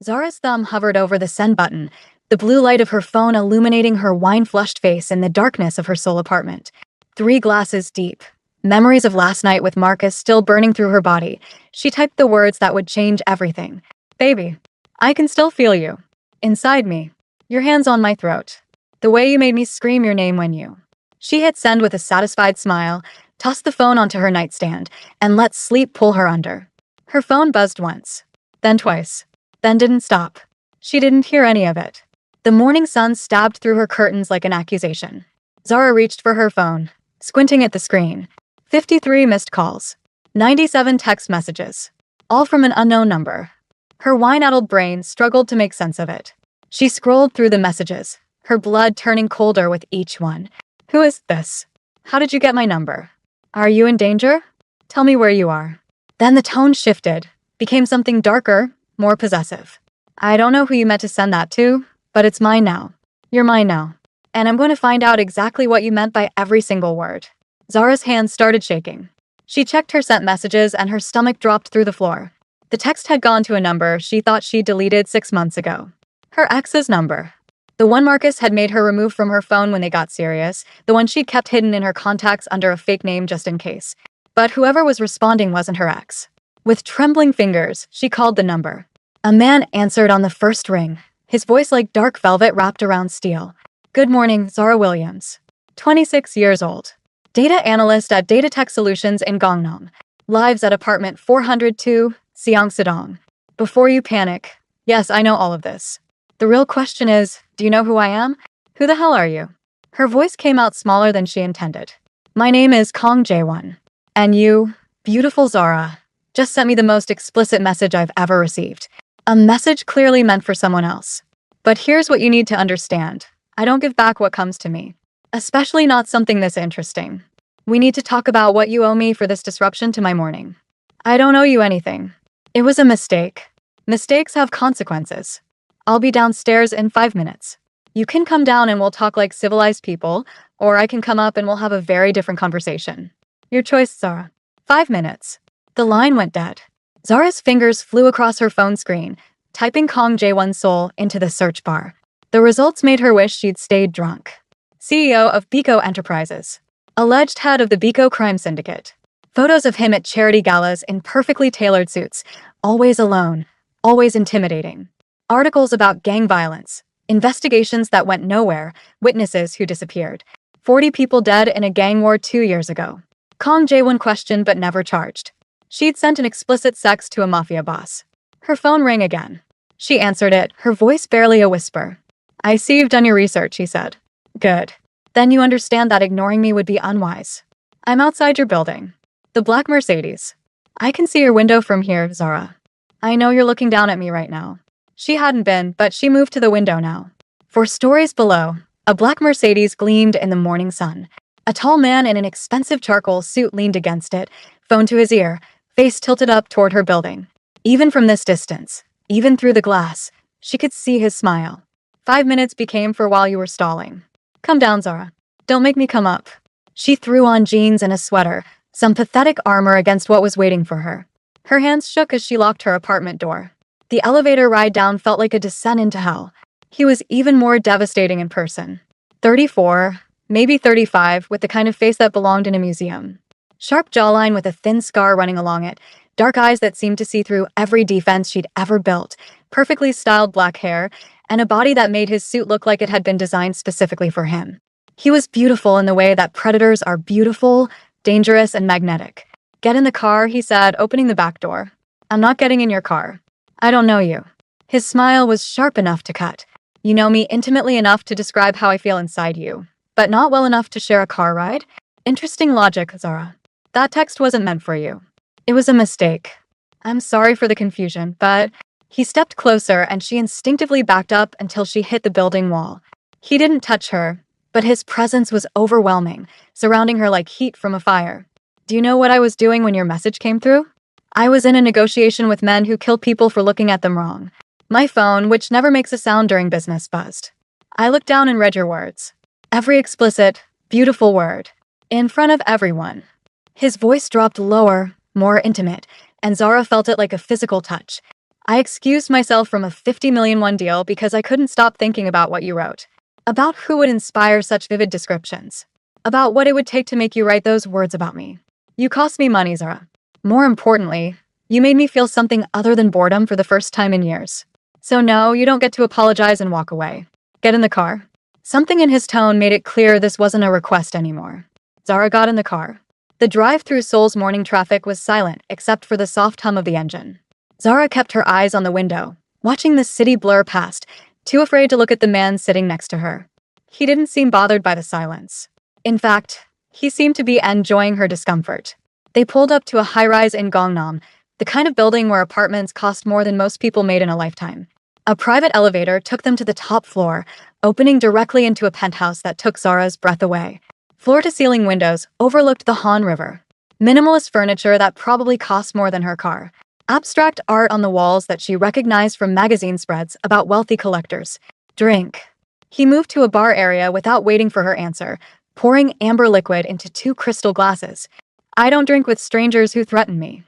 Zara's thumb hovered over the send button, the blue light of her phone illuminating her wine-flushed face in the darkness of her sole apartment. 3 glasses deep. Memories of last night with Marcus still burning through her body. She typed the words that would change everything. Baby, I can still feel you. Inside me. Your hands on my throat. The way you made me scream your name when you. She hit send with a satisfied smile, tossed the phone onto her nightstand, and let sleep pull her under. Her phone buzzed once, then twice, then didn't stop. She didn't hear any of it. The morning sun stabbed through her curtains like an accusation. Zara reached for her phone, squinting at the screen. 53 missed calls. 97 text messages. All from an unknown number. Her wine-addled brain struggled to make sense of it. She scrolled through the messages, her blood turning colder with each one. Who is this? How did you get my number? Are you in danger? Tell me where you are. Then the tone shifted, became something darker, more possessive. I don't know who you meant to send that to, but it's mine now. You're mine now. And I'm going to find out exactly what you meant by every single word. Zara's hands started shaking. She checked her sent messages and her stomach dropped through the floor. The text had gone to a number she thought she deleted 6 months ago. Her ex's number. The one Marcus had made her remove from her phone when they got serious, the one she'd kept hidden in her contacts under a fake name just in case. But whoever was responding wasn't her ex. With trembling fingers, she called the number. A man answered on the first ring, his voice like dark velvet wrapped around steel. Good morning, Zara Williams. 26 years old. Data analyst at Data Tech Solutions in Gangnam. Lives at apartment 402, Seongsadong. Before you panic, yes, I know all of this. The real question is, do you know who I am? Who the hell are you? Her voice came out smaller than she intended. My name is Kong Jae-won. And you, beautiful Zara, just sent me the most explicit message I've ever received. A message clearly meant for someone else. But here's what you need to understand. I don't give back what comes to me. Especially not something this interesting. We need to talk about what you owe me for this disruption to my morning. I don't owe you anything. It was a mistake. Mistakes have consequences. I'll be downstairs in 5 minutes. You can come down and we'll talk like civilized people, or I can come up and we'll have a very different conversation. Your choice, Zara. 5 minutes. The line went dead. Zara's fingers flew across her phone screen, typing Kong Jae-won's soul into the search bar. The results made her wish she'd stayed drunk. CEO of Biko Enterprises. Alleged head of the Biko crime syndicate. Photos of him at charity galas in perfectly tailored suits. Always alone. Always intimidating. Articles about gang violence. Investigations that went nowhere. Witnesses who disappeared. 40 people dead in a gang war 2 years ago. Kong Jae-won questioned but never charged. She'd sent an explicit sext to a Mafia boss. Her phone rang again. She answered it, her voice barely a whisper. I see you've done your research, she said. Good. Then you understand that ignoring me would be unwise. I'm outside your building. The black Mercedes. I can see your window from here, Zara. I know you're looking down at me right now. She hadn't been, but she moved to the window now. 4 stories below, a black Mercedes gleamed in the morning sun. A tall man in an expensive charcoal suit leaned against it, phone to his ear, face tilted up toward her building. Even from this distance, even through the glass, she could see his smile. 5 minutes became for while you were stalling. Come down, Zara. Don't make me come up. She threw on jeans and a sweater, some pathetic armor against what was waiting for her. Her hands shook as she locked her apartment door. The elevator ride down felt like a descent into hell. He was even more devastating in person. 34, maybe 35, with the kind of face that belonged in a museum. Sharp jawline with a thin scar running along it, dark eyes that seemed to see through every defense she'd ever built, perfectly styled black hair, and a body that made his suit look like it had been designed specifically for him. He was beautiful in the way that predators are beautiful, dangerous, and magnetic. Get in the car, he said, opening the back door. I'm not getting in your car. I don't know you. His smile was sharp enough to cut. You know me intimately enough to describe how I feel inside you, but not well enough to share a car ride? Interesting logic, Zara. That text wasn't meant for you. It was a mistake. I'm sorry for the confusion, but... He stepped closer and she instinctively backed up until she hit the building wall. He didn't touch her, but his presence was overwhelming, surrounding her like heat from a fire. Do you know what I was doing when your message came through? I was in a negotiation with men who kill people for looking at them wrong. My phone, which never makes a sound during business, buzzed. I looked down and read your words. Every explicit, beautiful word. In front of everyone. His voice dropped lower, more intimate, and Zara felt it like a physical touch. I excused myself from a 50 million won deal because I couldn't stop thinking about what you wrote. About who would inspire such vivid descriptions. About what it would take to make you write those words about me. You cost me money, Zara. More importantly, you made me feel something other than boredom for the first time in years. So no, you don't get to apologize and walk away. Get in the car. Something in his tone made it clear this wasn't a request anymore. Zara got in the car. The drive through Seoul's morning traffic was silent except for the soft hum of the engine. Zara kept her eyes on the window, watching the city blur past, too afraid to look at the man sitting next to her. He didn't seem bothered by the silence. In fact, he seemed to be enjoying her discomfort. They pulled up to a high-rise in Gangnam, the kind of building where apartments cost more than most people made in a lifetime. A private elevator took them to the top floor, opening directly into a penthouse that took Zara's breath away. Floor-to-ceiling windows overlooked the Han River. Minimalist furniture that probably cost more than her car. Abstract art on the walls that she recognized from magazine spreads about wealthy collectors. Drink. He moved to a bar area without waiting for her answer, pouring amber liquid into 2 crystal glasses. I don't drink with strangers who threaten me.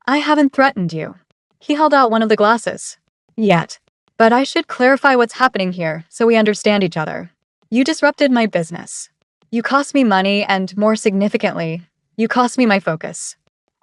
I haven't threatened you. He held out one of the glasses. Yet. But I should clarify what's happening here so we understand each other. You disrupted my business. You cost me money and, more significantly, you cost me my focus.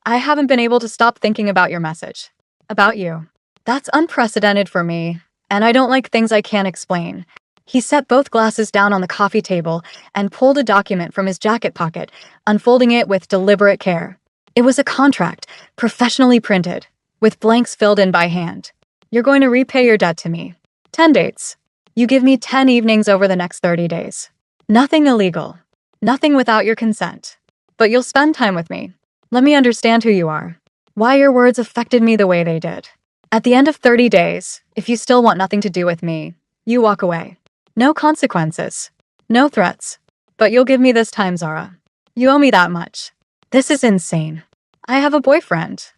I haven't been able to stop thinking about your message. About you. That's unprecedented for me, and I don't like things I can't explain. He set both glasses down on the coffee table and pulled a document from his jacket pocket, unfolding it with deliberate care. It was a contract, professionally printed, with blanks filled in by hand. You're going to repay your debt to me. 10 dates. You give me 10 evenings over the next 30 days. Nothing illegal. Nothing without your consent. But you'll spend time with me. Let me understand who you are. Why your words affected me the way they did. At the end of 30 days, if you still want nothing to do with me, you walk away. No consequences. No threats. But you'll give me this time, Zara. You owe me that much. This is insane. I have a boyfriend.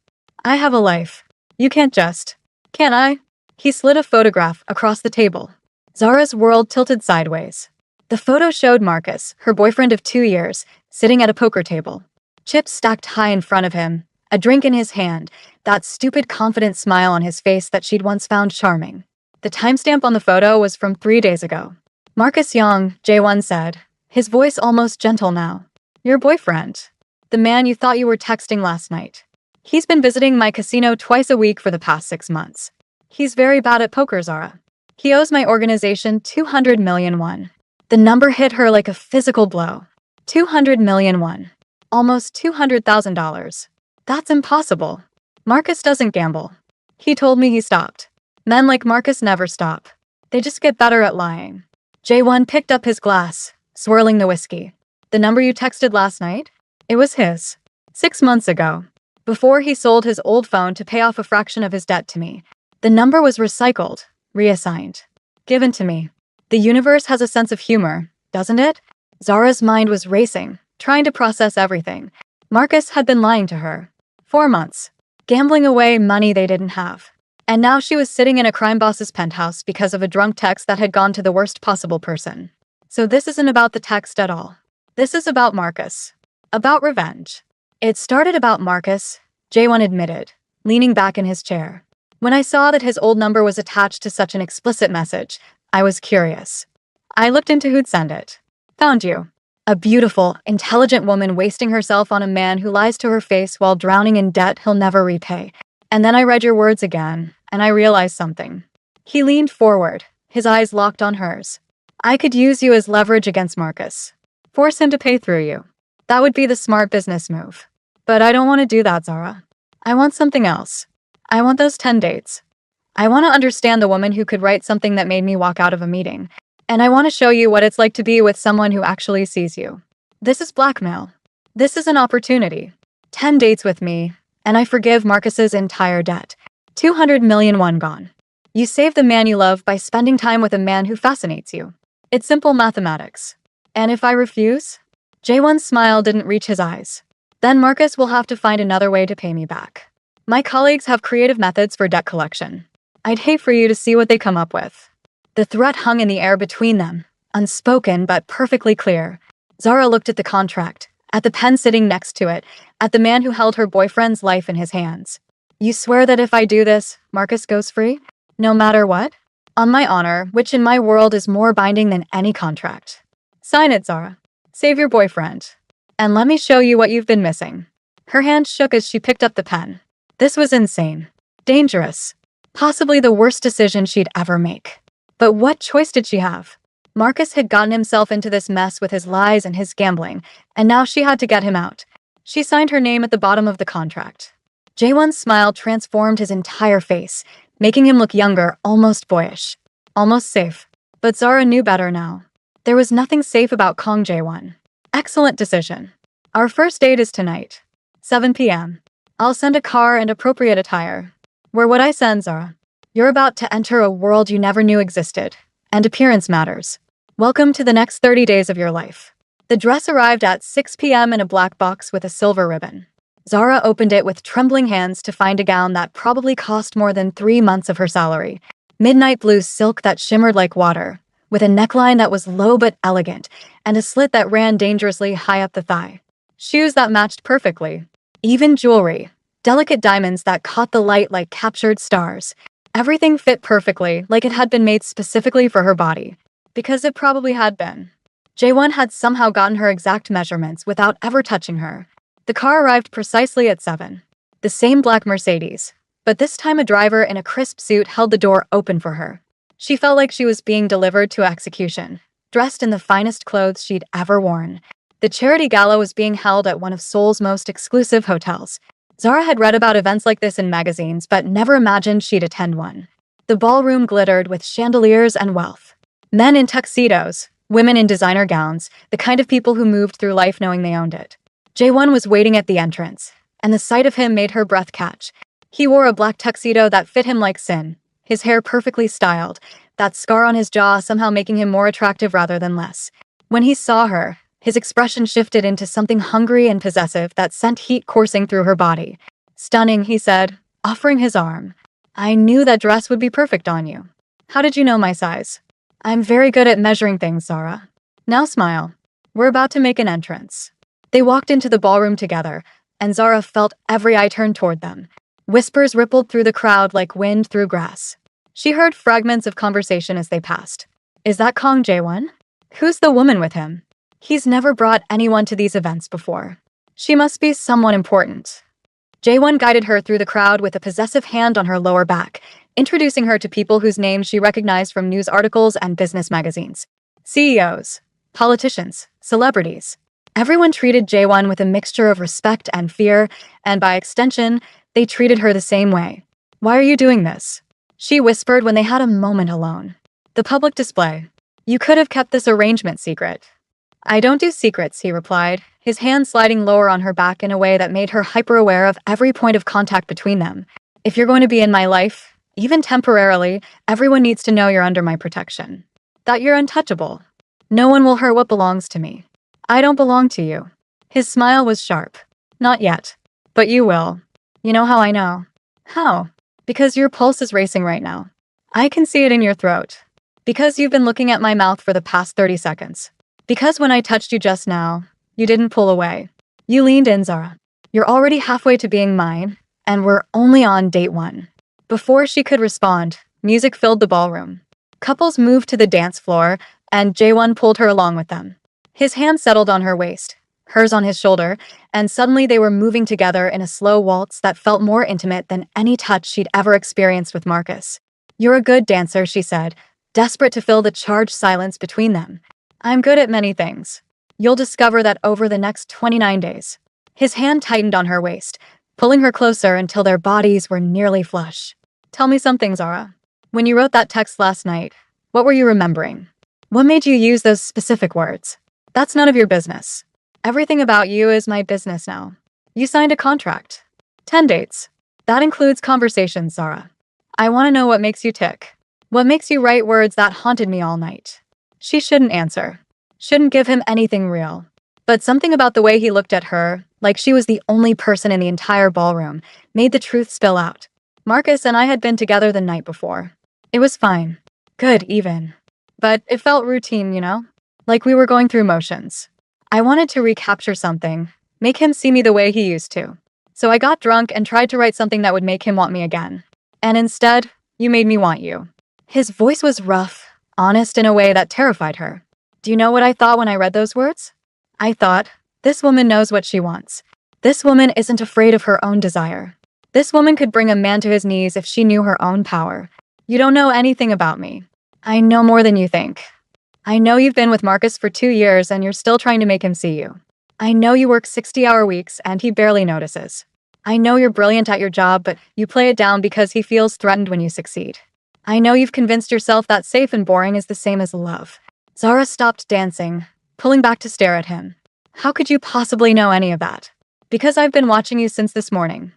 I have a life. You can't just... Can I? He slid a photograph across the table. Zara's world tilted sideways. The photo showed Marcus, her boyfriend of 2 years, sitting at a poker table. Chips stacked high in front of him, a drink in his hand, that stupid confident smile on his face that she'd once found charming. The timestamp on the photo was from 3 days ago. Marcus Young, Jae-won said, his voice almost gentle now. Your boyfriend. The man you thought you were texting last night. He's been visiting my casino twice a week for the past 6 months. He's very bad at poker, Zara. He owes my organization 200 million won. The number hit her like a physical blow. 200 million won. Almost $200,000. That's impossible. Marcus doesn't gamble. He told me he stopped. Men like Marcus never stop. They just get better at lying. Jae-won picked up his glass, swirling the whiskey. The number you texted last night? It was his. 6 months ago. Before he sold his old phone to pay off a fraction of his debt to me. The number was recycled, reassigned, given to me. The universe has a sense of humor, doesn't it? Zara's mind was racing, trying to process everything. Marcus had been lying to her. 4 months. Gambling away money they didn't have. And now she was sitting in a crime boss's penthouse because of a drunk text that had gone to the worst possible person. So this isn't about the text at all. This is about Marcus. About revenge. It started about Marcus, Jae-won admitted, leaning back in his chair. When I saw that his old number was attached to such an explicit message, I was curious. I looked into who'd send it. Found you. A beautiful, intelligent woman wasting herself on a man who lies to her face while drowning in debt he'll never repay. And then I read your words again, and I realized something. He leaned forward, his eyes locked on hers. I could use you as leverage against Marcus. Force him to pay through you. That would be the smart business move. But I don't want to do that, Zara. I want something else. I want those 10 dates. I want to understand the woman who could write something that made me walk out of a meeting. And I want to show you what it's like to be with someone who actually sees you. This is blackmail. This is an opportunity. 10 dates with me, and I forgive Marcus's entire debt. 200 million won gone. You save the man you love by spending time with a man who fascinates you. It's simple mathematics. And if I refuse? Jae-won's smile didn't reach his eyes. Then Marcus will have to find another way to pay me back. My colleagues have creative methods for debt collection. I'd hate for you to see what they come up with. The threat hung in the air between them, unspoken but perfectly clear. Zara looked at the contract, at the pen sitting next to it, at the man who held her boyfriend's life in his hands. You swear that if I do this, Marcus goes free? No matter what? On my honor, which in my world is more binding than any contract. Sign it, Zara. Save your boyfriend. And let me show you what you've been missing. Her hand shook as she picked up the pen. This was insane. Dangerous. Possibly the worst decision she'd ever make. But what choice did she have? Marcus had gotten himself into this mess with his lies and his gambling, and now she had to get him out. She signed her name at the bottom of the contract. Jaewon's smile transformed his entire face, making him look younger, almost boyish. Almost safe. But Zara knew better now. There was nothing safe about Kong Jaewon. Excellent decision. Our first date is tonight. 7 p.m. I'll send a car and appropriate attire. Where would I send, Zara? You're about to enter a world you never knew existed. And appearance matters. Welcome to the next 30 days of your life. The dress arrived at 6 p.m. in a black box with a silver ribbon. Zara opened it with trembling hands to find a gown that probably cost more than 3 months of her salary. Midnight blue silk that shimmered like water, with a neckline that was low but elegant, and a slit that ran dangerously high up the thigh. Shoes that matched perfectly. Even jewelry. Delicate diamonds that caught the light like captured stars. Everything fit perfectly, like it had been made specifically for her body. Because it probably had been. Jaewon had somehow gotten her exact measurements without ever touching her. The car arrived precisely at 7. The same black Mercedes. But this time a driver in a crisp suit held the door open for her. She felt like she was being delivered to execution, dressed in the finest clothes she'd ever worn. The charity gala was being held at one of Seoul's most exclusive hotels. Zara had read about events like this in magazines, but never imagined she'd attend one. The ballroom glittered with chandeliers and wealth. Men in tuxedos, women in designer gowns, the kind of people who moved through life knowing they owned it. Jaewon was waiting at the entrance, and the sight of him made her breath catch. He wore a black tuxedo that fit him like sin, his hair perfectly styled, that scar on his jaw somehow making him more attractive rather than less. When he saw her, his expression shifted into something hungry and possessive that sent heat coursing through her body. Stunning, he said, offering his arm. I knew that dress would be perfect on you. How did you know my size? I'm very good at measuring things, Zara. Now smile. We're about to make an entrance. They walked into the ballroom together, and Zara felt every eye turn toward them. Whispers rippled through the crowd like wind through grass. She heard fragments of conversation as they passed. Is that Kong Jaewon? Who's the woman with him? He's never brought anyone to these events before. She must be someone important. Jaewon guided her through the crowd with a possessive hand on her lower back, introducing her to people whose names she recognized from news articles and business magazines. CEOs, politicians, celebrities. Everyone treated Jaewon with a mixture of respect and fear, and by extension, they treated her the same way. Why are you doing this? She whispered when they had a moment alone. The public display. You could have kept this arrangement secret. I don't do secrets, he replied, his hand sliding lower on her back in a way that made her hyper-aware of every point of contact between them. If you're going to be in my life, even temporarily, everyone needs to know you're under my protection. That you're untouchable. No one will hurt what belongs to me. I don't belong to you. His smile was sharp. Not yet. But you will. You know how I know? How? Because your pulse is racing right now. I can see it in your throat. Because you've been looking at my mouth for the past 30 seconds. Because when I touched you just now, you didn't pull away. You leaned in, Zara. You're already halfway to being mine, and we're only on date 1. Before she could respond, music filled the ballroom. Couples moved to the dance floor, and Jaewon pulled her along with them. His hand settled on her waist, hers on his shoulder, and suddenly they were moving together in a slow waltz that felt more intimate than any touch she'd ever experienced with Marcus. You're a good dancer, she said, desperate to fill the charged silence between them. I'm good at many things. You'll discover that over the next 29 days. His hand tightened on her waist, pulling her closer until their bodies were nearly flush. Tell me something, Zara. When you wrote that text last night, what were you remembering? What made you use those specific words? That's none of your business. Everything about you is my business now. You signed a contract. 10 dates. That includes conversations, Zara. I want to know what makes you tick. What makes you write words that haunted me all night? She shouldn't answer. Shouldn't give him anything real. But something about the way he looked at her, like she was the only person in the entire ballroom, made the truth spill out. Marcus and I had been together the night before. It was fine. Good, even. But it felt routine, you know? Like we were going through motions. I wanted to recapture something, make him see me the way he used to. So I got drunk and tried to write something that would make him want me again. And instead, you made me want you." His voice was rough, honest in a way that terrified her. Do you know what I thought when I read those words? I thought, this woman knows what she wants. This woman isn't afraid of her own desire. This woman could bring a man to his knees if she knew her own power. You don't know anything about me. I know more than you think. I know you've been with Marcus for 2 years and you're still trying to make him see you. I know you work 60-hour weeks and he barely notices. I know you're brilliant at your job, but you play it down because he feels threatened when you succeed. I know you've convinced yourself that safe and boring is the same as love. Zara stopped dancing, pulling back to stare at him. How could you possibly know any of that? Because I've been watching you since this morning.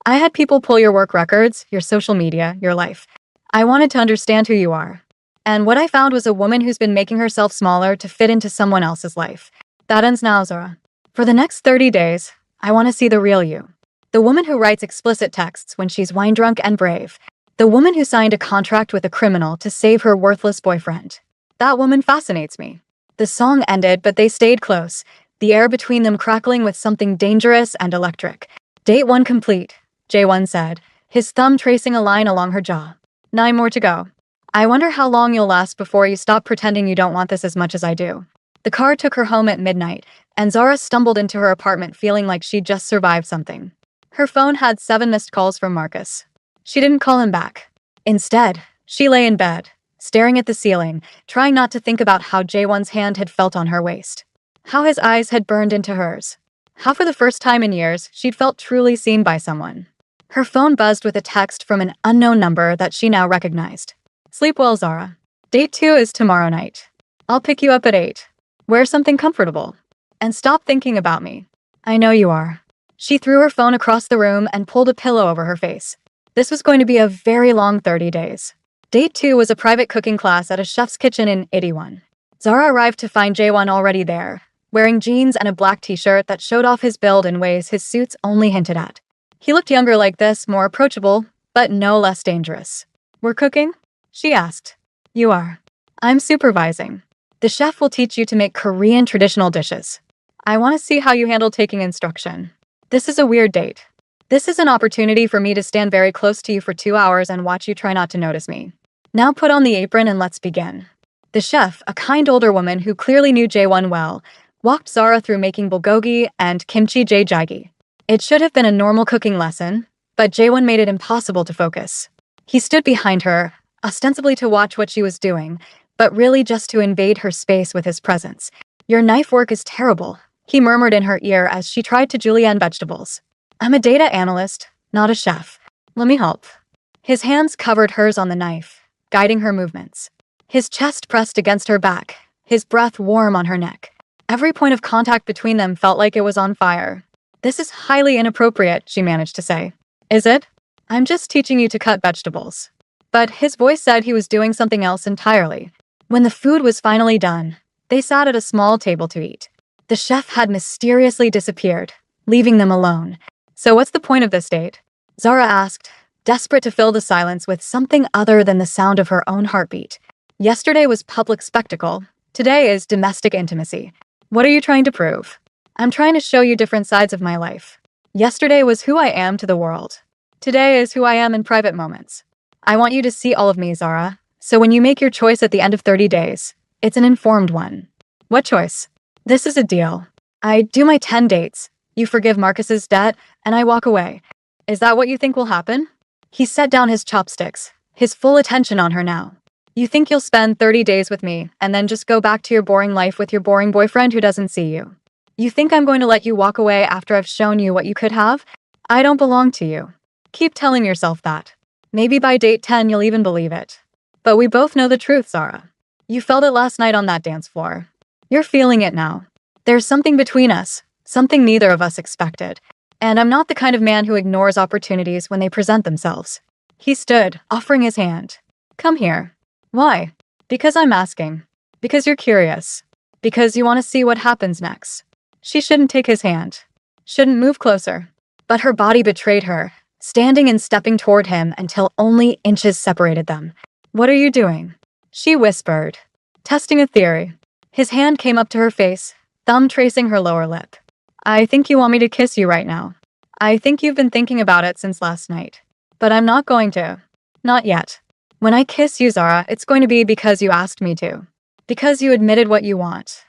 I had people pull your work records, your social media, your life. I wanted to understand who you are. And what I found was a woman who's been making herself smaller to fit into someone else's life. That ends now, Zara. For the next 30 days, I want to see the real you. The woman who writes explicit texts when she's wine-drunk and brave. The woman who signed a contract with a criminal to save her worthless boyfriend. That woman fascinates me. The song ended, but they stayed close, the air between them crackling with something dangerous and electric. Date 1 complete, J1 said, his thumb tracing a line along her jaw. 9 more to go. I wonder how long you'll last before you stop pretending you don't want this as much as I do. The car took her home at midnight, and Zara stumbled into her apartment feeling like she'd just survived something. Her phone had 7 missed calls from Marcus. She didn't call him back. Instead, she lay in bed, staring at the ceiling, trying not to think about how J1's hand had felt on her waist. How his eyes had burned into hers. How for the first time in years, she'd felt truly seen by someone. Her phone buzzed with a text from an unknown number that she now recognized. Sleep well, Zara. Date 2 is tomorrow night. I'll pick you up at 8. Wear something comfortable. And stop thinking about me. I know you are. She threw her phone across the room and pulled a pillow over her face. This was going to be a very long 30 days. Date 2 was a private cooking class at a chef's kitchen in 81. Zara arrived to find J1 already there, wearing jeans and a black t-shirt that showed off his build in ways his suits only hinted at. He looked younger like this, more approachable, but no less dangerous. We're cooking? She asked. You are. I'm supervising. The chef will teach you to make Korean traditional dishes. I want to see how you handle taking instruction. This is a weird date. This is an opportunity for me to stand very close to you for 2 hours and watch you try not to notice me. Now put on the apron and let's begin. The chef, a kind older woman who clearly knew J1 well, walked Zara through making bulgogi and kimchi jjigae. It should have been a normal cooking lesson, but J1 made it impossible to focus. He stood behind her, ostensibly to watch what she was doing, but really just to invade her space with his presence. Your knife work is terrible, he murmured in her ear as she tried to julienne vegetables. I'm a data analyst, not a chef. Let me help. His hands covered hers on the knife, guiding her movements. His chest pressed against her back, his breath warm on her neck. Every point of contact between them felt like it was on fire. This is highly inappropriate, she managed to say. Is it? I'm just teaching you to cut vegetables. But his voice said he was doing something else entirely. When the food was finally done, they sat at a small table to eat. The chef had mysteriously disappeared, leaving them alone. So what's the point of this date? Zara asked, desperate to fill the silence with something other than the sound of her own heartbeat. Yesterday was public spectacle. Today is domestic intimacy. What are you trying to prove? I'm trying to show you different sides of my life. Yesterday was who I am to the world. Today is who I am in private moments. I want you to see all of me, Zara. So when you make your choice at the end of 30 days, it's an informed one. What choice? This is a deal. I do my 10 dates. You forgive Marcus's debt, and I walk away. Is that what you think will happen? He set down his chopsticks, his full attention on her now. You think you'll spend 30 days with me, and then just go back to your boring life with your boring boyfriend who doesn't see you? You think I'm going to let you walk away after I've shown you what you could have? I don't belong to you. Keep telling yourself that. Maybe by date 10 you'll even believe it. But we both know the truth, Zara. You felt it last night on that dance floor. You're feeling it now. There's something between us, something neither of us expected. And I'm not the kind of man who ignores opportunities when they present themselves. He stood, offering his hand. Come here. Why? Because I'm asking. Because you're curious. Because you want to see what happens next. She shouldn't take his hand. Shouldn't move closer. But her body betrayed her, standing and stepping toward him until only inches separated them. What are you doing? She whispered. Testing a theory. His hand came up to her face, thumb tracing her lower lip. I think you want me to kiss you right now. I think you've been thinking about it since last night. But I'm not going to. Not yet. When I kiss you, Zara, it's going to be because you asked me to. Because you admitted what you want.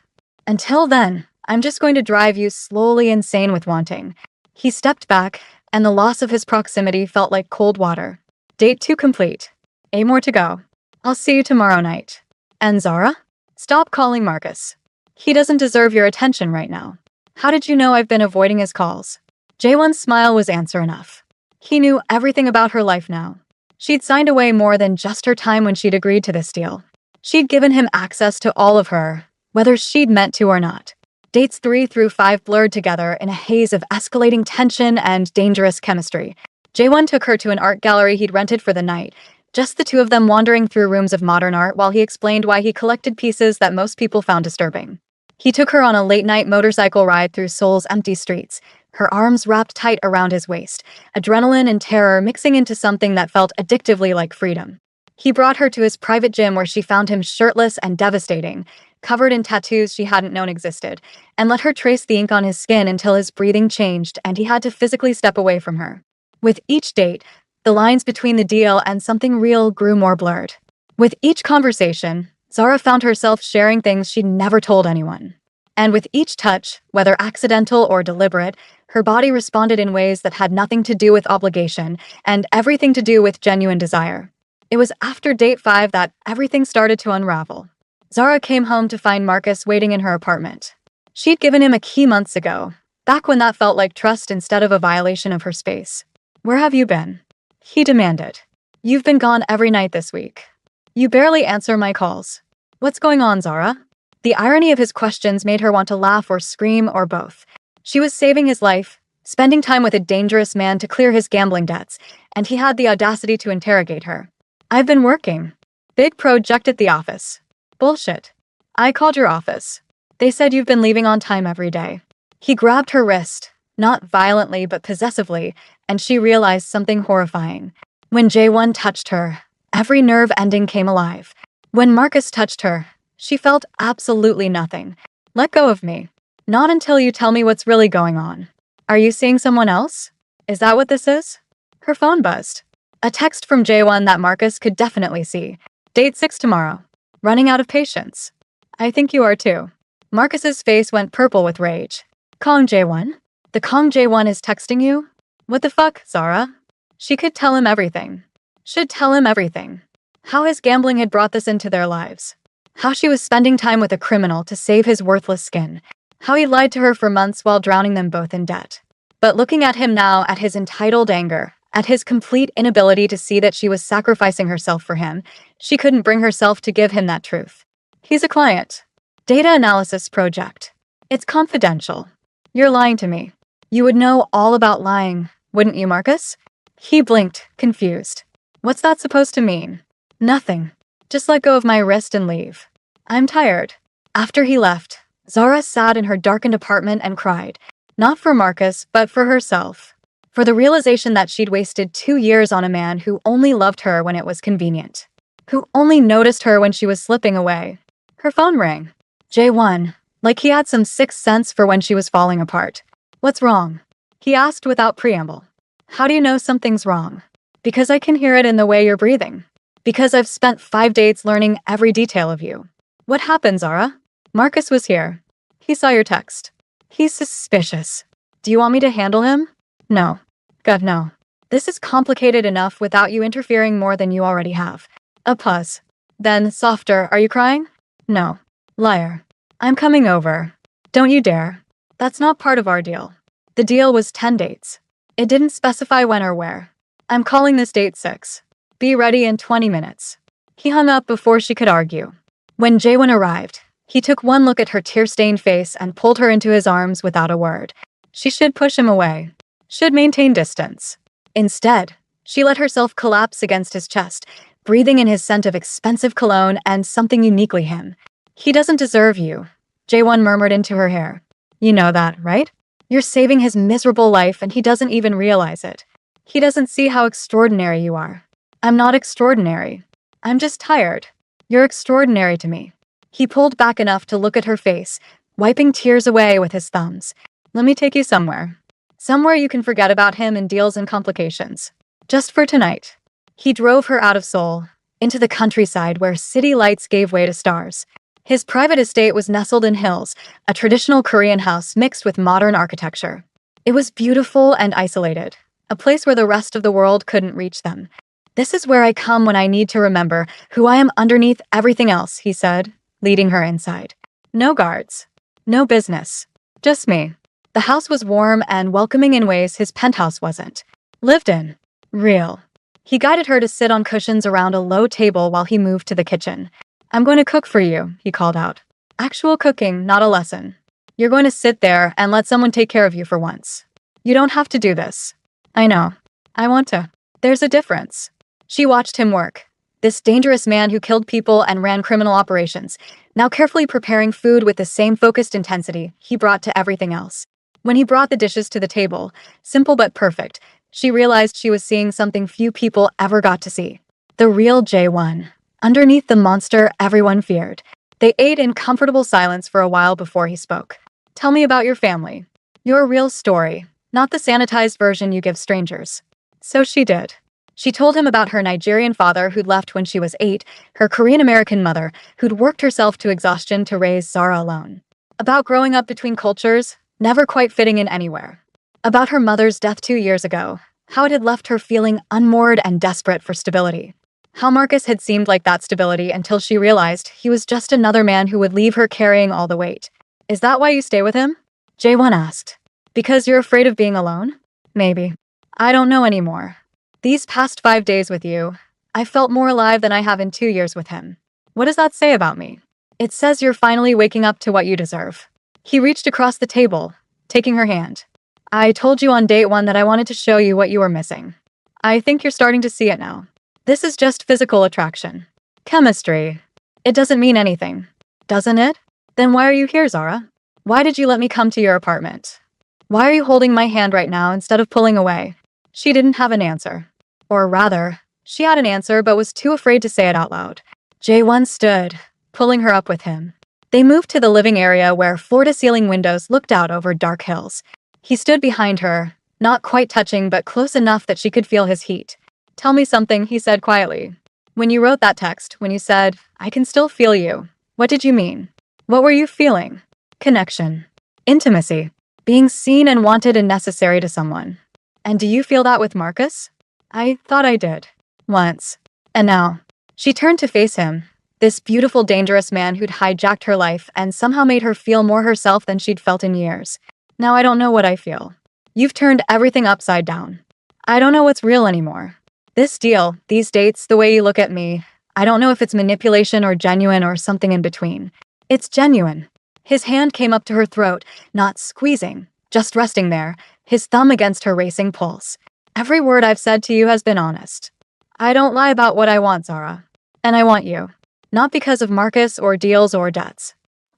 Until then, I'm just going to drive you slowly insane with wanting. He stepped back, and the loss of his proximity felt like cold water. Date 2 complete. 8 more to go. I'll see you tomorrow night. And Zara? Stop calling Marcus. He doesn't deserve your attention right now. How did you know I've been avoiding his calls? Jaewon's smile was answer enough. He knew everything about her life now. She'd signed away more than just her time when she'd agreed to this deal. She'd given him access to all of her, whether she'd meant to or not. Dates 3 through 5 blurred together in a haze of escalating tension and dangerous chemistry. Jaewon took her to an art gallery he'd rented for the night, just the two of them wandering through rooms of modern art while he explained why he collected pieces that most people found disturbing. He took her on a late-night motorcycle ride through Seoul's empty streets, her arms wrapped tight around his waist, adrenaline and terror mixing into something that felt addictively like freedom. He brought her to his private gym where she found him shirtless and devastating, covered in tattoos she hadn't known existed, and let her trace the ink on his skin until his breathing changed and he had to physically step away from her. With each date, the lines between the deal and something real grew more blurred. With each conversation, Zara found herself sharing things she'd never told anyone. And with each touch, whether accidental or deliberate, her body responded in ways that had nothing to do with obligation and everything to do with genuine desire. It was after date 5 that everything started to unravel. Zara came home to find Marcus waiting in her apartment. She'd given him a key months ago, back when that felt like trust instead of a violation of her space. "Where have you been?" he demanded. "You've been gone every night this week. You barely answer my calls. What's going on, Zara?" The irony of his questions made her want to laugh or scream or both. She was saving his life, spending time with a dangerous man to clear his gambling debts, and he had the audacity to interrogate her. "I've been working. Big project at the office." "Bullshit. I called your office. They said you've been leaving on time every day." He grabbed her wrist, not violently but possessively, and she realized something horrifying. When Jaewon touched her, every nerve ending came alive. When Marcus touched her, she felt absolutely nothing. "Let go of me. Not until you tell me what's really going on. Are you seeing someone else? Is that what this is?" Her phone buzzed. A text from Jaewon that Marcus could definitely see. "Date 6 tomorrow. Running out of patience." "I think you are too." Marcus's face went purple with rage. "Kong Jaewon? The Kong Jaewon is texting you? What the fuck, Zara?" She could tell him everything. Should tell him everything. How his gambling had brought this into their lives. How she was spending time with a criminal to save his worthless skin. How he lied to her for months while drowning them both in debt. But looking at him now, at his entitled anger, at his complete inability to see that she was sacrificing herself for him, she couldn't bring herself to give him that truth. "He's a client. Data analysis project. It's confidential. You're lying to me. You would know all about lying, wouldn't you, Marcus?" He blinked, confused. "What's that supposed to mean?" "Nothing. Just let go of my wrist and leave. I'm tired." After he left, Zara sat in her darkened apartment and cried. Not for Marcus, but for herself. For the realization that she'd wasted 2 years on a man who only loved her when it was convenient. Who only noticed her when she was slipping away. Her phone rang. Jaewon, like he had some sixth sense for when she was falling apart. "What's wrong?" he asked without preamble. "How do you know something's wrong?" "Because I can hear it in the way you're breathing. Because I've spent 5 dates learning every detail of you." "What happened, Zara?" "Marcus was here. He saw your text. He's suspicious. Do you want me to handle him?" "No. God, no. This is complicated enough without you interfering more than you already have." A pause. Then, softer, "Are you crying?" "No. Liar. I'm coming over. Don't you dare. That's not part of our deal. The deal was 10 dates. It didn't specify when or where. I'm calling this date 6. Be ready in 20 minutes. He hung up before she could argue. When Jaewon arrived, he took one look at her tear-stained face and pulled her into his arms without a word. She should push him away. Should maintain distance. Instead, she let herself collapse against his chest, breathing in his scent of expensive cologne and something uniquely him. "He doesn't deserve you," Jaewon murmured into her hair. "You know that, right? You're saving his miserable life and he doesn't even realize it. He doesn't see how extraordinary you are." "I'm not extraordinary. I'm just tired. You're extraordinary to me." He pulled back enough to look at her face, wiping tears away with his thumbs. "Let me take you somewhere." Somewhere you can forget about him and deals and complications. Just for tonight. He drove her out of Seoul, into the countryside where city lights gave way to stars. His private estate was nestled in hills, a traditional Korean house mixed with modern architecture. It was beautiful and isolated, a place where the rest of the world couldn't reach them. This is where I come when I need to remember who I am underneath everything else, he said, leading her inside. No guards. No business. Just me. The house was warm and welcoming in ways his penthouse wasn't. Lived in. Real. He guided her to sit on cushions around a low table while he moved to the kitchen. I'm going to cook for you, he called out. Actual cooking, not a lesson. You're going to sit there and let someone take care of you for once. You don't have to do this. I know. I want to. There's a difference. She watched him work. This dangerous man who killed people and ran criminal operations, now carefully preparing food with the same focused intensity he brought to everything else. When he brought the dishes to the table, simple but perfect, she realized she was seeing something few people ever got to see. The real J1. Underneath the monster everyone feared. They ate in comfortable silence for a while before he spoke. Tell me about your family. Your real story, not the sanitized version you give strangers. So she did. She told him about her Nigerian father who'd left when she was 8, her Korean-American mother who'd worked herself to exhaustion to raise Zara alone. About growing up between cultures, never quite fitting in anywhere. About her mother's death 2 years ago, how it had left her feeling unmoored and desperate for stability. How Marcus had seemed like that stability until she realized he was just another man who would leave her carrying all the weight. Is that why you stay with him? J1 asked. Because you're afraid of being alone? Maybe. I don't know anymore. These past 5 days with you, I felt more alive than I have in 2 years with him. What does that say about me? It says you're finally waking up to what you deserve. He reached across the table, taking her hand. I told you on date 1 that I wanted to show you what you were missing. I think you're starting to see it now. This is just physical attraction. Chemistry. It doesn't mean anything. Doesn't it? Then why are you here, Zara? Why did you let me come to your apartment? Why are you holding my hand right now instead of pulling away? She didn't have an answer. Or rather, she had an answer but was too afraid to say it out loud. J1 stood, pulling her up with him. They moved to the living area where floor-to-ceiling windows looked out over dark hills. He stood behind her, not quite touching but close enough that she could feel his heat. Tell me something, he said quietly. When you wrote that text, when you said, I can still feel you, what did you mean? What were you feeling? Connection. Intimacy. Being seen and wanted and necessary to someone. And do you feel that with Marcus? I thought I did. Once. And now. She turned to face him, this beautiful, dangerous man who'd hijacked her life and somehow made her feel more herself than she'd felt in years. Now I don't know what I feel. You've turned everything upside down. I don't know what's real anymore. This deal, these dates, the way you look at me, I don't know if it's manipulation or genuine or something in between. It's genuine. His hand came up to her throat, not squeezing, just resting there, his thumb against her racing pulse. Every word I've said to you has been honest. I don't lie about what I want, Zara. And I want you. Not because of Marcus or deals or debts.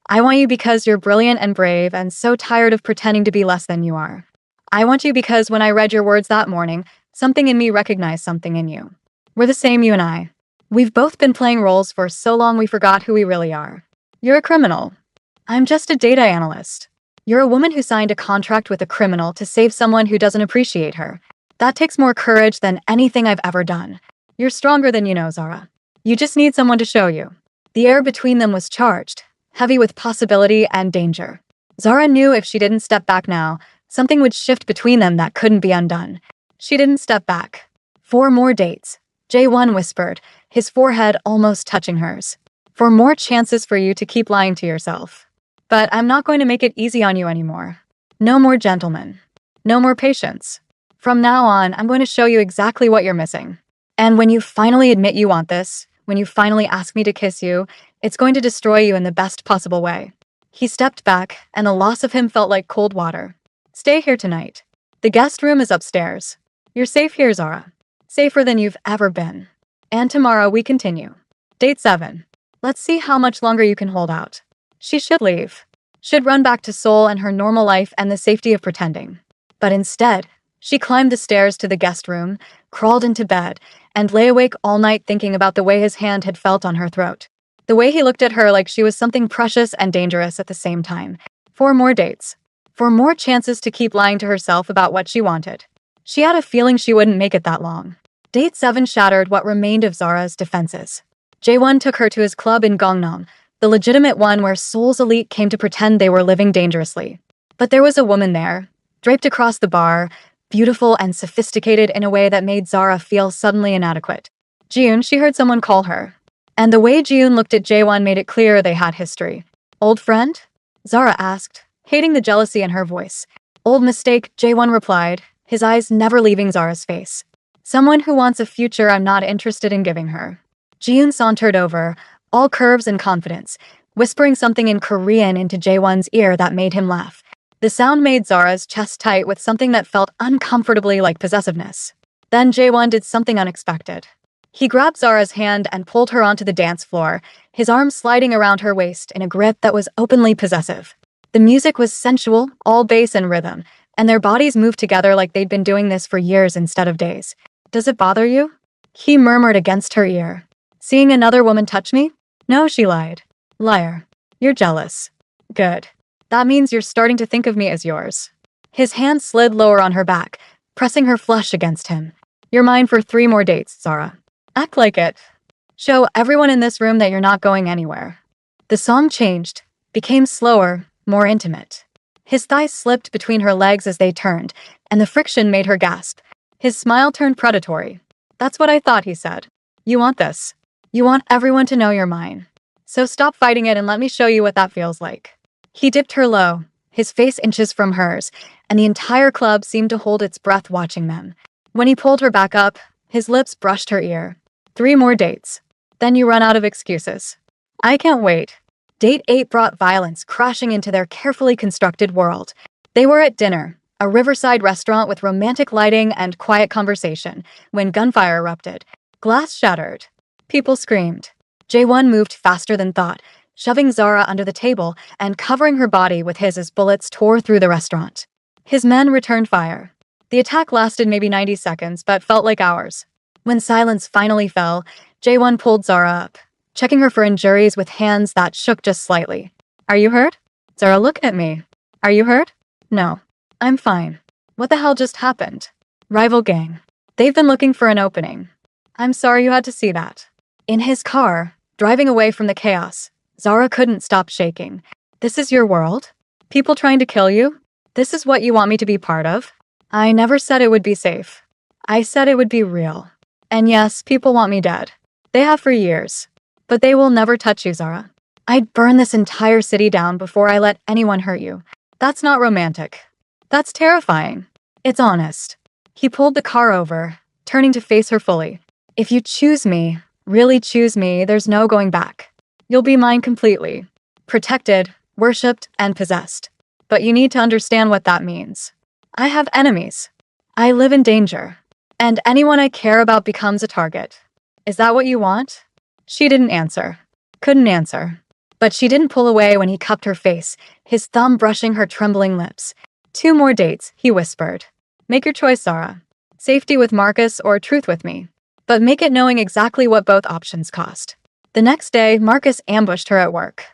I want you because you're brilliant and brave and so tired of pretending to be less than you are. I want you because when I read your words that morning, something in me recognized something in you. We're the same, you and I. We've both been playing roles for so long we forgot who we really are. You're a criminal. I'm just a data analyst. You're a woman who signed a contract with a criminal to save someone who doesn't appreciate her. That takes more courage than anything I've ever done. You're stronger than you know, Zara. You just need someone to show you. The air between them was charged, heavy with possibility and danger. Zara knew if she didn't step back now, something would shift between them that couldn't be undone. She didn't step back. 4 more dates. J1 whispered, his forehead almost touching hers. 4 more chances for you to keep lying to yourself. But I'm not going to make it easy on you anymore. No more gentlemen. No more patience. From now on, I'm going to show you exactly what you're missing. And when you finally admit you want this, when you finally ask me to kiss you, it's going to destroy you in the best possible way. He stepped back, and the loss of him felt like cold water. Stay here tonight. The guest room is upstairs. You're safe here, Zara. Safer than you've ever been. And tomorrow we continue. Date 7. Let's see how much longer you can hold out. She should leave. Should run back to Seoul and her normal life and the safety of pretending. But instead, she climbed the stairs to the guest room, crawled into bed, and lay awake all night thinking about the way his hand had felt on her throat. The way he looked at her like she was something precious and dangerous at the same time. 4 more dates. for more chances to keep lying to herself about what she wanted. She had a feeling she wouldn't make it that long. Date 7 shattered what remained of Zara's defenses. Jae-won took her to his club in Gangnam, the legitimate one where Seoul's elite came to pretend they were living dangerously. But there was a woman there, draped across the bar, beautiful and sophisticated in a way that made Zara feel suddenly inadequate. Jiun, she heard someone call her. And the way Jiun looked at Jae-won made it clear they had history. Old friend? Zara asked, hating the jealousy in her voice. Old mistake, Jae-won replied, his eyes never leaving Zara's face. Someone who wants a future I'm not interested in giving her. Jiun sauntered over, all curves and confidence, whispering something in Korean into Jae-won's ear that made him laugh. The sound made Zara's chest tight with something that felt uncomfortably like possessiveness. Then Jae-won did something unexpected. He grabbed Zara's hand and pulled her onto the dance floor, his arms sliding around her waist in a grip that was openly possessive. The music was sensual, all bass and rhythm, and their bodies moved together like they'd been doing this for years instead of days. Does it bother you? He murmured against her ear. Seeing another woman touch me? No, she lied. Liar. You're jealous. Good. That means you're starting to think of me as yours. His hand slid lower on her back, pressing her flush against him. You're mine for 3 more dates, Zara. Act like it. Show everyone in this room that you're not going anywhere. The song changed, became slower, more intimate. His thighs slipped between her legs as they turned, and the friction made her gasp. His smile turned predatory. That's what I thought, he said. You want this. You want everyone to know you're mine. So stop fighting it and let me show you what that feels like. He dipped her low, his face inches from hers, and the entire club seemed to hold its breath watching them. When he pulled her back up, his lips brushed her ear. 3 more dates. Then you run out of excuses. I can't wait. Date 8 brought violence crashing into their carefully constructed world. They were at dinner, a riverside restaurant with romantic lighting and quiet conversation, when gunfire erupted. Glass shattered. People screamed. Jae-won moved faster than thought, shoving Zara under the table and covering her body with his as bullets tore through the restaurant. His men returned fire. The attack lasted maybe 90 seconds, but felt like hours. When silence finally fell, Jae-won pulled Zara up, checking her for injuries with hands that shook just slightly. Are you hurt? Zara, look at me. Are you hurt? No. I'm fine. What the hell just happened? Rival gang. They've been looking for an opening. I'm sorry you had to see that. In his car, driving away from the chaos, Zara couldn't stop shaking. This is your world? People trying to kill you? This is what you want me to be part of? I never said it would be safe. I said it would be real. And yes, people want me dead. They have for years. But they will never touch you, Zara. I'd burn this entire city down before I let anyone hurt you. That's not romantic. That's terrifying. It's honest. He pulled the car over, turning to face her fully. If you choose me, really choose me, there's no going back. You'll be mine completely. Protected, worshipped, and possessed. But you need to understand what that means. I have enemies. I live in danger. And anyone I care about becomes a target. Is that what you want? She didn't answer. Couldn't answer. But she didn't pull away when he cupped her face, his thumb brushing her trembling lips. 2 more dates, he whispered. Make your choice, Zara. Safety with Marcus or truth with me. But make it knowing exactly what both options cost. The next day, Marcus ambushed her at work.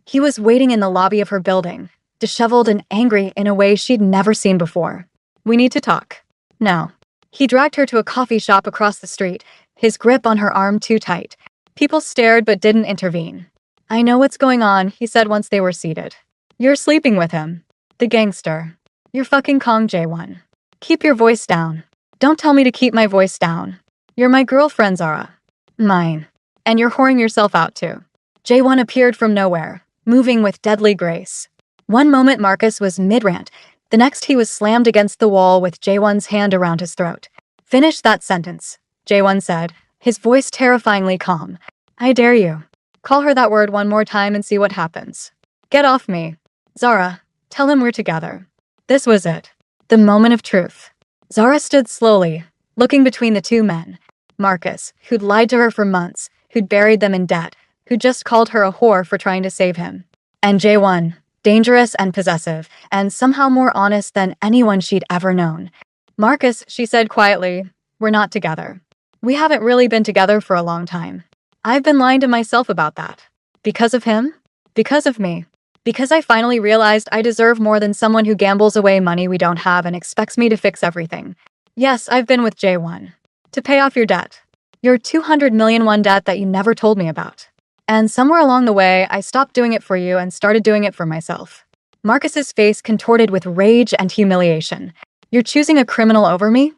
He was waiting in the lobby of her building, disheveled and angry in a way she'd never seen before. We need to talk. Now. He dragged her to a coffee shop across the street, his grip on her arm too tight. People stared but didn't intervene. I know what's going on, he said once they were seated. You're sleeping with him. The gangster. You're fucking Kong Jae-won. Keep your voice down. Don't tell me to keep my voice down. You're my girlfriend, Zara. Mine. And you're whoring yourself out too. Jae-won appeared from nowhere, moving with deadly grace. One moment Marcus was mid-rant, the next he was slammed against the wall with Jae-won's hand around his throat. Finish that sentence, Jae-won said, his voice terrifyingly calm. I dare you. Call her that word one more time and see what happens. Get off me. Zara, tell him we're together. This was it. The moment of truth. Zara stood slowly, looking between the 2 men. Marcus, who'd lied to her for months, who'd buried them in debt, who'd just called her a whore for trying to save him. And Jae-won, dangerous and possessive, and somehow more honest than anyone she'd ever known. Marcus, she said quietly, we're not together. We haven't really been together for a long time. I've been lying to myself about that. Because of him? Because of me. Because I finally realized I deserve more than someone who gambles away money we don't have and expects me to fix everything. Yes, I've been with J1. To pay off your debt. Your 200 million won debt that you never told me about. And somewhere along the way, I stopped doing it for you and started doing it for myself. Marcus's face contorted with rage and humiliation. You're choosing a criminal over me?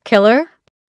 Killer?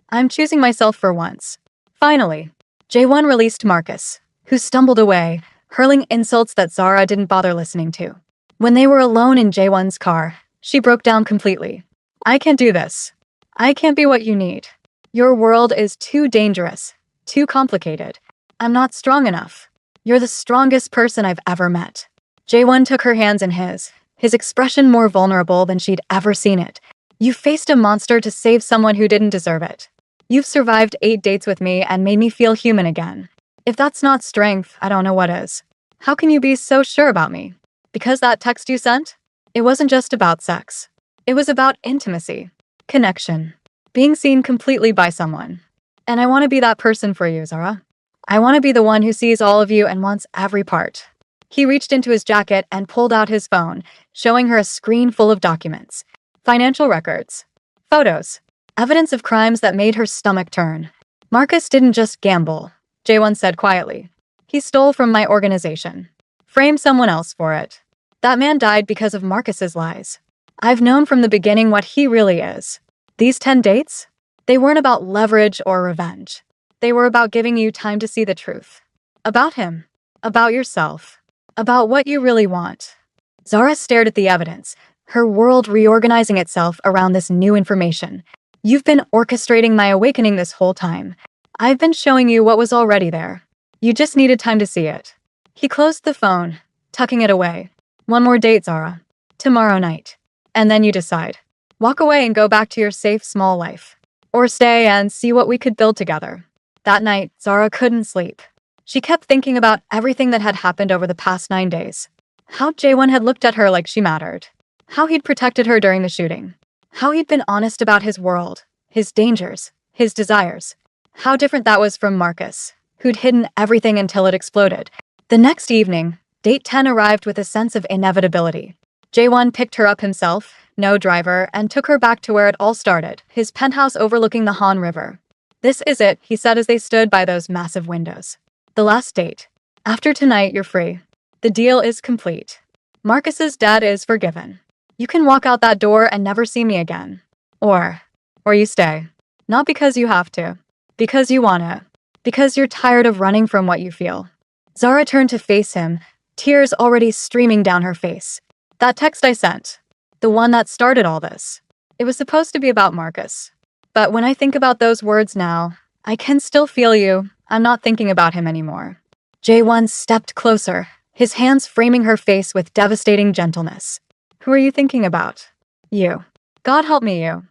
I'm choosing myself for once. Finally, J1 released Marcus, who stumbled away, hurling insults that Zara didn't bother listening to. When they were alone in J1's car, she broke down completely. I can't do this. I can't be what you need. Your world is too dangerous, too complicated. I'm not strong enough. You're the strongest person I've ever met. J1 took her hands in his expression more vulnerable than she'd ever seen it. You faced a monster to save someone who didn't deserve it. You've survived 8 dates with me and made me feel human again. If that's not strength, I don't know what is. How can you be so sure about me? Because that text you sent? It wasn't just about sex. It was about intimacy, connection, being seen completely by someone. And I want to be that person for you, Zara. I want to be the one who sees all of you and wants every part. He reached into his jacket and pulled out his phone, showing her a screen full of documents, financial records, photos, evidence of crimes that made her stomach turn. Marcus didn't just gamble, J1 said quietly. He stole from my organization. Framed someone else for it. That man died because of Marcus's lies. I've known from the beginning what he really is. These 10 dates? They weren't about leverage or revenge. They were about giving you time to see the truth. About him. About yourself. About what you really want. Zara stared at the evidence, her world reorganizing itself around this new information. You've been orchestrating my awakening this whole time. I've been showing you what was already there. You just needed time to see it. He closed the phone, tucking it away. One more date, Zara. Tomorrow night. And then you decide. Walk away and go back to your safe, small life. Or stay and see what we could build together. That night, Zara couldn't sleep. She kept thinking about everything that had happened over the past 9 days. How J1 had looked at her like she mattered. How he'd protected her during the shooting. How he'd been honest about his world, his dangers, his desires. How different that was from Marcus, who'd hidden everything until it exploded. The next evening, date 10 arrived with a sense of inevitability. J1 picked her up himself, no driver, and took her back to where it all started, his penthouse overlooking the Han River. This is it, he said as they stood by those massive windows. The last date. After tonight, you're free. The deal is complete. Marcus's debt is forgiven. You can walk out that door and never see me again. Or you stay. Not because you have to. Because you want to. Because you're tired of running from what you feel. Zara turned to face him, tears already streaming down her face. That text I sent. The one that started all this. It was supposed to be about Marcus. But when I think about those words now, I can still feel you. I'm not thinking about him anymore. J1 stepped closer, his hands framing her face with devastating gentleness. Who are you thinking about? You. God help me, you.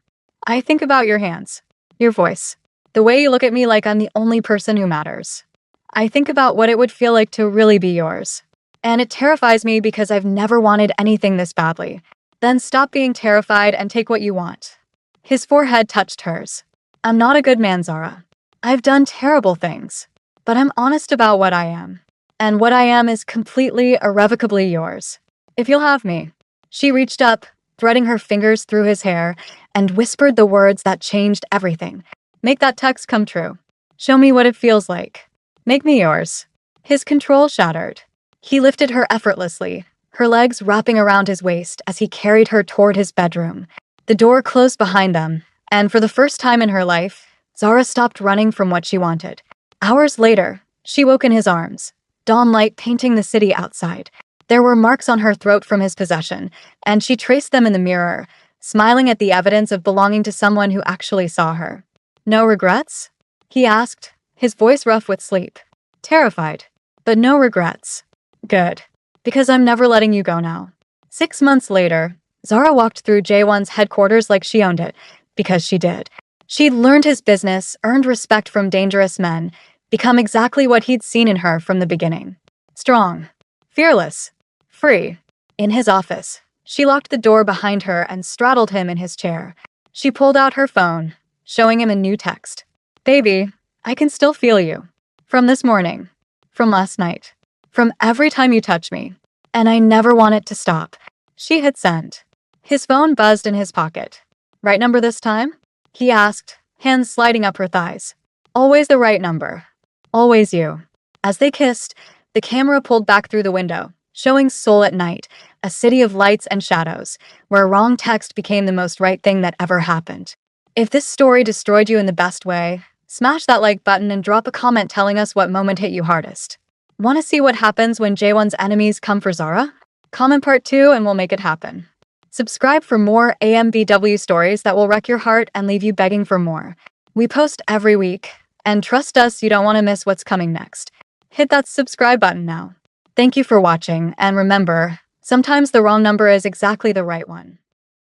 I think about your hands, your voice, the way you look at me like I'm the only person who matters. I think about what it would feel like to really be yours. And it terrifies me because I've never wanted anything this badly. Then stop being terrified and take what you want. His forehead touched hers. I'm not a good man, Zara. I've done terrible things. But I'm honest about what I am. And what I am is completely, irrevocably yours. If you'll have me. She reached up, threading her fingers through his hair, and whispered the words that changed everything. Make that text come true. Show me what it feels like. Make me yours. His control shattered. He lifted her effortlessly, her legs wrapping around his waist as he carried her toward his bedroom. The door closed behind them, and for the first time in her life, Zara stopped running from what she wanted. Hours later, she woke in his arms, dawn light painting the city outside. There were marks on her throat from his possession, and she traced them in the mirror, smiling at the evidence of belonging to someone who actually saw her. No regrets? He asked, his voice rough with sleep. Terrified, but no regrets. Good. Because I'm never letting you go now. 6 months later, Zara walked through J1's headquarters like she owned it, because she did. She'd learned his business, earned respect from dangerous men, become exactly what he'd seen in her from the beginning. Strong, fearless, free. In his office, she locked the door behind her and straddled him in his chair. She pulled out her phone, showing him a new text. Baby, I can still feel you. From this morning. From last night. From every time you touch me. And I never want it to stop. She hit send. His phone buzzed in his pocket. Right number this time? He asked, hands sliding up her thighs. Always the right number. Always you. As they kissed, the camera pulled back through the window, showing Seoul at night, a city of lights and shadows, where a wrong text became the most right thing that ever happened. If this story destroyed you in the best way, smash that like button and drop a comment telling us what moment hit you hardest. Want to see what happens when Jaewon's enemies come for Zara? Comment part 2 and we'll make it happen. Subscribe for more AMBW stories that will wreck your heart and leave you begging for more. We post every week, and trust us, you don't want to miss what's coming next. Hit that subscribe button now. Thank you for watching, and remember, sometimes the wrong number is exactly the right one.